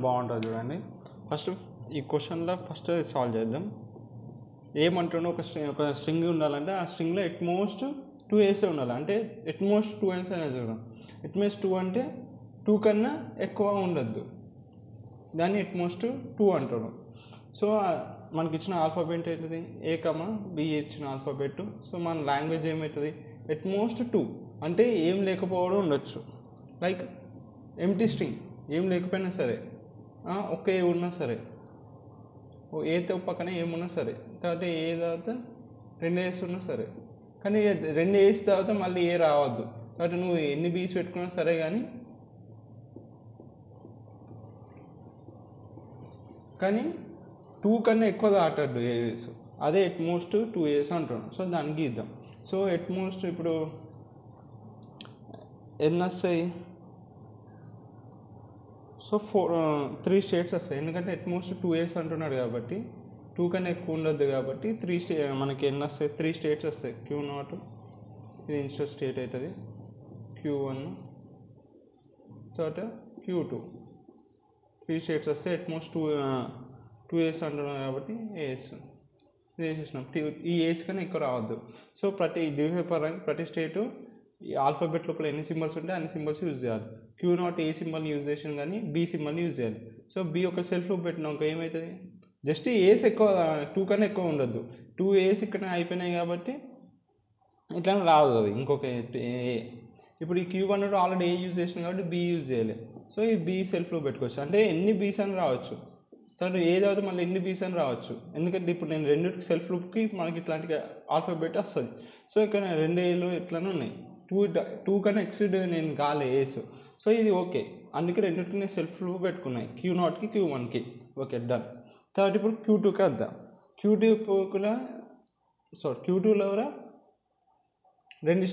బాగుంటుంది చూడండి. ఫస్ట్ ఈ క్వశ్చన్లో ఫస్ట్ సాల్వ్ చేద్దాం. ఏమంటున్నా ఒక స్ట్రింగ్ ఉండాలంటే ఆ స్ట్రింగ్లో ఎట్మోస్ట్ 2 ఏసే ఉండాలి. అంటే ఎట్మోస్ట్ 2 ఏసే అనేది చూడండి. ఎట్మోస్ట్ 2 అంటే 2 కన్నా ఎక్కువ ఉండద్దు, దాన్ని ఎట్మోస్ట్ 2 అంటారు. సో మనకి ఇచ్చిన ఆల్ఫాబెట్ ఏంటిది ఏ కమా బి ఇచ్చిన ఆల్ఫాబెట్. సో మన లాంగ్వేజ్ ఏమవుతుంది ఎట్మోస్ట్ 2 అంటే ఏం లేకపోవడం ఉండొచ్చు. లైక్ ఎంప్టీ స్ట్రింగ్ ఏం లేకపోయినా సరే, ఒక్క ఏ ఉన్నా సరే, ఏతో పక్కన ఏమున్నా సరే, తర్వాత ఏ తర్వాత 2 ఏస్ ఉన్నా సరే, కానీ 2 ఏస్ తర్వాత మళ్ళీ ఏ రావద్దు. కాబట్టి నువ్వు ఎన్ని బీస్ పెట్టుకున్నా సరే కానీ 2 కన్నా ఎక్కువ దాటద్దు ఏస్, అదే ఎట్మోస్ట్ 2 ఏస్ అంటున్నాం. సో దానికి ఇద్దాం. సో ఎట్మోస్ట్ ఇప్పుడు ఎన్ని వస్తాయి? సో 3 స్టేట్స్ వస్తాయి. ఎందుకంటే ఎట్మోస్ట్ 2 ఏస్ అంటున్నాడు కాబట్టి 2 కన్నా ఎక్కువ ఉండద్దు కాబట్టి మనకి ఎన్ని వస్తాయి? 3 స్టేట్స్ వస్తాయి. Q0 ఇది ఇనిషియల్ స్టేట్ అవుతుంది, Q1 తర్వాత Q2 3 స్టేట్స్ వస్తాయి. ఎట్మోస్ట్ 2 ఏస్ అంటున్నాడు కాబట్టి ఏస్ వేసేసినాం. ఈ ఏస్ కన్నా ఎక్కువ రావద్దు. సో ప్రతి డివైడ్ పరంగా ప్రతి స్టేటు ఈ ఆల్ఫాబెట్ లోపల ఎన్ని సింబల్స్ ఉంటే అన్ని సింబల్స్ యూజ్ చేయాలి. Q0 ఏ సింబల్ని యూజ్ చేసిన కానీ బి సింబల్ని యూజ్ చేయాలి. సో బి ఒక సెల్ఫ్ లూప్ పెట్టినాక ఏమవుతుంది? జస్ట్ ఏస్ ఎక్కువ 2 కన్నా ఎక్కువ ఉండద్దు. 2 ఏస్ ఇక్కడ అయిపోయినాయి కాబట్టి ఇట్లా రాదు అది ఇంకొక ఏ. ఇప్పుడు ఈ Q1 ఆల్రెడీ ఏ యూజ్ చేసినాం కాబట్టి బి యూజ్ చేయాలి. సో ఈ బి సెల్ఫ్ లూప్ పెట్టుకోవచ్చు. అంటే ఎన్ని బీస్ అని రావచ్చు, తర్వాత ఏ తర్వాత మళ్ళీ ఎన్ని బీస్ అని రావచ్చు. ఎందుకంటే ఇప్పుడు నేను రెండింటికి సెల్ఫ్ లూప్కి మనకి ఇట్లాంటి ఆల్ఫాబెట్ వస్తుంది. సో ఇక్కడ 2 ఏలు ఇట్లానే ఉన్నాయి. 2 కన్నా ఎక్సిడ్ నేను కాలే ఏస్. సో ఇది ఓకే, అందుకే రెండింటికి నేను సెల్ఫ్ లూప్ పెట్టుకున్నాయి, Q0కి Q1కి. Okay done. తర్వాత ఇప్పుడు Q2కి వద్దాం. Q2లో రెండు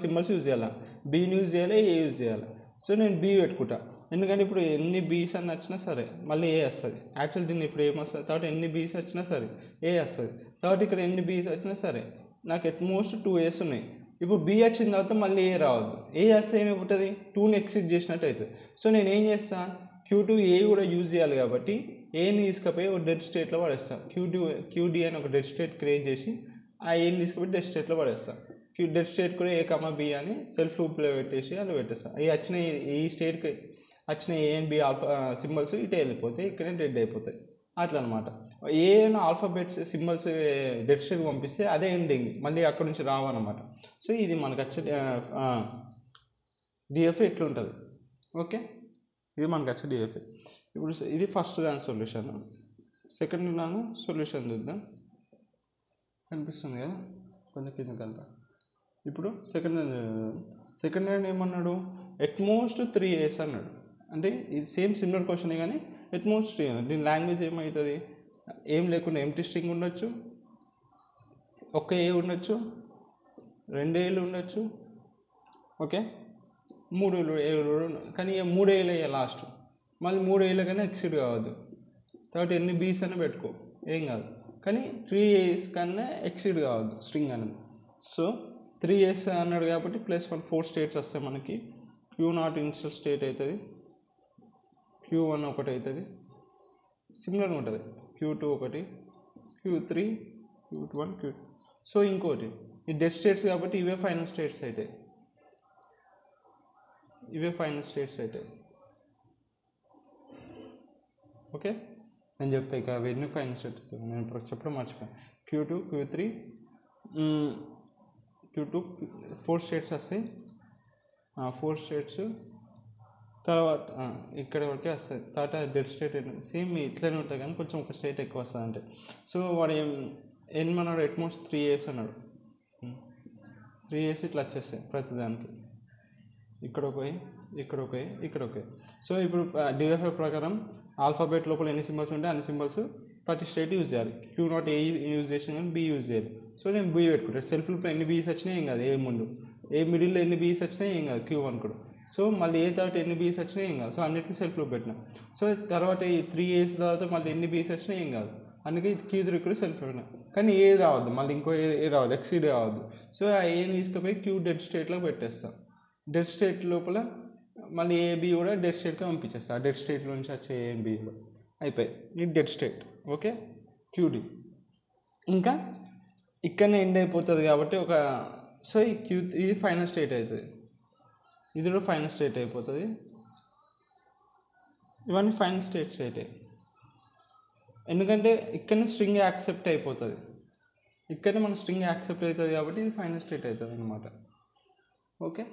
సింబల్స్ యూజ్ చేయాలి, బీని యూజ్ చేయాలి, ఏ యూజ్ చేయాలి. సో నేను బీ పెట్టుకుంటా, ఎందుకంటే ఇప్పుడు ఎన్ని బీస్ అని వచ్చినా సరే మళ్ళీ ఏ వస్తుంది. యాక్చువల్ దీన్ని ఇప్పుడు ఏమొస్తుంది, తర్వాత ఎన్ని బీస్ వచ్చినా సరే ఏ వస్తుంది. తర్వాత ఇక్కడ ఎన్ని బీస్ వచ్చినా సరే నాకు ఎట్మోస్ట్ 2 ఏస్ ఉన్నాయి. ఇప్పుడు బి వచ్చిన తర్వాత మళ్ళీ ఏ రావద్దు. ఏ వస్తే ఏమైపోతుంది? 2ని ఎక్సిడ్ చేసినట్టు అవుతుంది. సో నేను ఏం చేస్తాను, Q2 ఏ కూడా యూజ్ చేయాలి కాబట్టి ఏని తీసుకుపోయి ఒక డెడ్ స్టేట్లో పడేస్తాను. QD అని ఒక డెడ్ స్టేట్ క్రియేట్ చేసి ఆ ఏని తీసుకుపోయి డెడ్ స్టేట్లో పడేస్తాను. డెడ్ స్టేట్ కూడా ఏ కమా బి అని సెల్ఫ్ లూప్లో పెట్టేసి అలా పెట్టేస్తాను. అవి వచ్చిన ఈ స్టేట్కి వచ్చిన A and B alpha symbols ఇటే వెళ్ళిపోతాయి, ఇక్కడే డెడ్ అయిపోతాయి. అట్లా అనమాట. ఏమైనా ఆల్ఫాబెట్స్ సింబల్స్ డెడ్ స్టేట్కి పంపిస్తే అదే ఎండింగ్, మళ్ళీ అక్కడ నుంచి రావన్నమాట. సో ఇది మనకు వచ్చే డిఎఫ్ఏ ఎట్లుంటుంది. ఓకే, ఇది మనకు వచ్చే డిఎఫ్ఏ. ఇప్పుడు ఇది ఫస్ట్ దాని సొల్యూషన్. సెకండ్ దాని సొల్యూషన్ చూద్దాం. కనిపిస్తుంది కదా కొంచెం కిందకి వెళ్తా. ఇప్పుడు సెకండ్ హ్యాండ్ ఏమన్నాడు, ఎట్మోస్ట్ 3 ఏస్ అన్నాడు. అంటే ఇది సేమ్ సిమిలర్ క్వశ్చనే కానీ ఎట్మోస్ట్ 3 అన్నాడు. దీని లాంగ్వేజ్ ఏమవుతుంది? ఏం లేకుండా ఎంప్టీ స్ట్రింగ్ ఉండొచ్చు, ఒక్క ఏ ఉండొచ్చు, 2 ఏలు ఉండొచ్చు, ఓకే 3 ఏలు, కానీ 3 ఏలు అయ్యా లాస్ట్. మళ్ళీ 3 ఏళ్ళ కన్నా ఎక్సిడ్ కావద్దు. తర్వాత ఎన్ని బీస్ అయినా పెట్టుకో ఏం కాదు, కానీ 3 ఏస్ కన్నా ఎక్సిడ్ కావద్దు స్ట్రింగ్ అనేది. సో 3 ఏస్ అన్నాడు కాబట్టి +1 4 స్టేట్స్ వస్తాయి మనకి. Q0 ఇనిషియల్ స్టేట్ అవుతుంది, Q1 ఒకటి అవుతుంది, సిమిలర్గా ఉంటుంది. Q2 ఒకటి, Q3, Q1, Q2. సో ఇంకోటి ఈ డెడ్ స్టేట్స్ కాబట్టి ఇవే ఫైనల్ స్టేట్స్ అవుతాయి. ఓకే నేను చెప్తా ఇక అవన్నీ ఫైనల్ స్టేట్స్. నేను ఇప్పుడు చెప్పడం మర్చిపోయాను. Q2, Q3, Q2 4 స్టేట్స్ వస్తాయి. 4 స్టేట్స్ తర్వాత ఇక్కడ వరకే వస్తుంది. తర్వాత డెడ్ స్టేట్ సేమ్ ఇట్లనే ఉంటుంది కానీ కొంచెం ఒక స్టేట్ ఎక్కువ వస్తుంది అంటే. సో వాడు ఏమన్నాడు, ఎట్మోస్ట్ 3 ఏస్ అన్నాడు. 3 ఏస్ ఇట్లా వచ్చేస్తాయి ప్రతిదానికి. ఇక్కడ ఒక. సో ఇప్పుడు డిఎఫ్ఏ ప్రకారం ఆల్ఫాబెట్ లోపల ఎన్ని సింబల్స్ ఉంటే అన్ని సింబల్స్ ప్రతి స్టేట్ యూజ్ చేయాలి. Q0 ఏ యూజ్ చేసినా కానీ బి యూజ్ చేయాలి. సో నేను బి పెట్టుకుంటాను. సెల్ఫ్ లూప్లో ఎన్ని బీస్ వచ్చినా ఏం కాదు, ఏ ముందు ఏ మిడిల్లో ఎన్ని బీస్ వచ్చినా ఏం కాదు, Q1 కూడా. సో మళ్ళీ ఏ తర్వాత ఎన్ని బీస్ వచ్చినా ఏం కాదు. సో అన్నిటికీ సెల్ఫ్ లూప్ పెట్టినా. సో తర్వాత ఈ 3 ఏస్ తర్వాత మళ్ళీ ఎన్ని బీస్ వచ్చినా ఏం కాదు, అందుకే Q3 కూడా సెల్ఫ్ పెట్టినా. కానీ ఏ రావద్దు, మళ్ళీ ఇంకో ఏ రావద్దు, ఎక్సీడ్ రావద్దు. సో ఆ ఏని తీసుకుపోయి Q డెడ్ స్టేట్లో పెట్టేస్తాం. డెడ్ స్టేట్ లోపల మళ్ళీ ఏబి కూడా డెడ్ స్టేట్కి పంపించేస్తా. ఆ డెడ్ స్టేట్ నుంచి వచ్చే ఏబి కూడా అయిపోయి ఇది డెడ్ స్టేట్. ఓకే, క్యూడి ఇంకా ఇక్కడనే ఎండ్ అయిపోతుంది కాబట్టి సో ఈ ఇది ఫైనల్ స్టేట్ అవుతుంది, ఇది కూడా ఫైనల్ స్టేట్ అయిపోతుంది. ఇవన్నీ ఫైనల్ స్టేట్స్ అయితే ఎందుకంటే ఇక్కడనే స్ట్రింగ్ యాక్సెప్ట్ అయిపోతుంది, ఇక్కడనే మన స్ట్రింగ్ యాక్సెప్ట్ అవుతుంది కాబట్టి ఇది ఫైనల్ స్టేట్ అవుతుంది అనమాట. ఓకే.